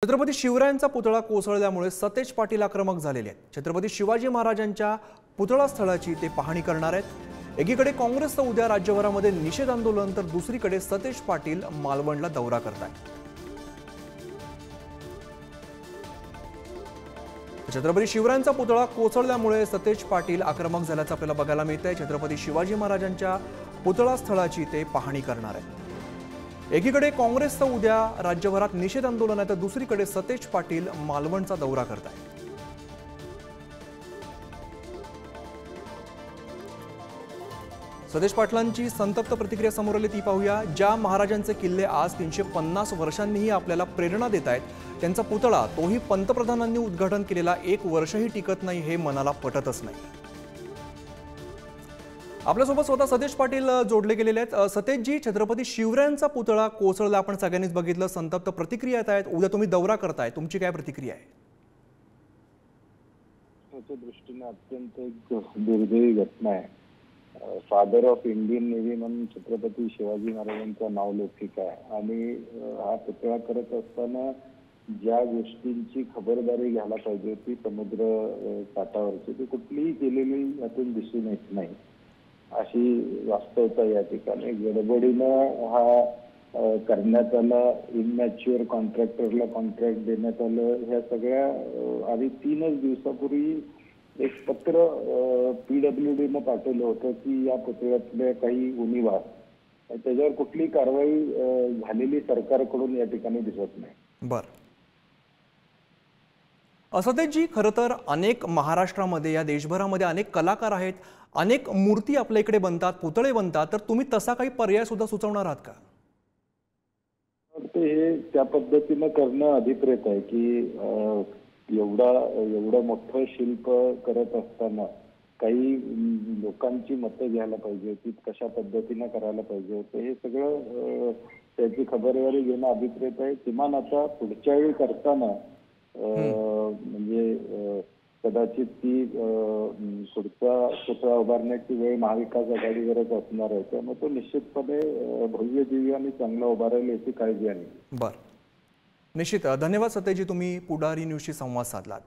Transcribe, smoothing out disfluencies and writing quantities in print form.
छत्रपती शिवरायांचा पुतळा कोसळल्यामुळे सतेज पाटील आक्रमक झालेले आहेत। छत्रपती शिवाजी महाराजांच्या पुतळा स्थळाची ते पाहणी करणार आहेत। एकीकडे काँग्रेसचं उद्या राज्यभरामध्ये निषेध आंदोलन तर दुसरीकडे सतेज पाटील मालवणला दौरा करतात। छत्रपती शिवरायांचा पुतळा कोसळल्यामुळे सतेज पाटील आक्रमक झाल्याचं आपल्याला बघायला मिळतंय। छत्रपती शिवाजी महाराजांच्या पुतळा स्थळाची ते पाहणी करणार आहेत। एकीकडे काँग्रेसचं उद्या राज्यभरात निषेध आंदोलन आहे तर दुसरीकडे सतेज पाटील मालवणचा दौरा करतात। सतेज पाटलांची संतप्त प्रतिक्रिया समोर आली ती पाहूया। ज्या महाराजांचे किल्ले आज 350 वर्षांनीही आपल्याला प्रेरणा देत आहेत त्यांचा पुतळा तोही पंतप्रधानांनी उद्घाटन केलेला 1 वर्षही टिकत नाही हे मनाला पटतच नाही। आपल्यासोबत स्वतः सतेज पाटील जोडले गेलेले आहेत। सतेजजी, छत्रपती शिवरायांचा पुतळा कोसळला आपण सगळ्यांनीच बघितलं, संतप्त प्रतिक्रिया येत आहेत, उद्या तुम्ही दौरा करताय, तुमची काय प्रतिक्रिया आहे? त्याच्या दृष्टीने अत्यंत एक दुर्दैवी घटना आहे। फादर ऑफ इंडियन नेव्ही म्हणून छत्रपती शिवाजी महाराजांचा नावलौकिक आहे आणि हा पुतळा करत असताना ज्या गोष्टींची खबरदारी घ्यायला पाहिजे ती समुद्र काठावरची ती कुठलीही केलेली यातून दिसून येत नाही अशी वास्तवता या ठिकाणी। गडबडीनं हा करण्यात आला, इमॅच्युअर कॉन्ट्रॅक्टरला कॉन्ट्रॅक्ट देण्यात आलं। ह्या सगळ्या आधी 3 दिवसापूर्वी एक पत्र PWDनं पाठवलं होतं की या पुतळ्यातल्या काही उणिवा त्याच्यावर कुठलीही कारवाई झालेली सरकारकडून या ठिकाणी दिसत नाही। बरं, सतेजजी, खरं तर अनेक महाराष्ट्रामध्ये या देशभरामध्ये अनेक कलाकार आहेत, अनेक मूर्ती आपल्या इकडे बनतात, पुतळे बनतात, तर तुम्ही तसा काही पर्याय सुद्धा सुचवणार आहात का? हे त्या पद्धतीनं करणं अभिप्रेत आहे की एवढं मोठं शिल्प करत असताना काही लोकांची मतं घ्यायला पाहिजे, ती कशा पद्धतीनं करायला पाहिजे ते हे सगळं त्याची खबरदारी घेणं अभिप्रेत आहे। किमान आता पुढच्या वेळी करताना म्हणजे कदाचित ती पुढचा पुतळा उभारण्याची वेळ महाविकास आघाडीवरच असणार आहे, त्यामुळे तो निश्चितपणे भव्य दिव्य आणि चांगला उभारेल याची काळजी आहे। बरं, निश्चित। धन्यवाद सतेजजी, तुम्ही पुढारी न्यूजशी संवाद साधलात।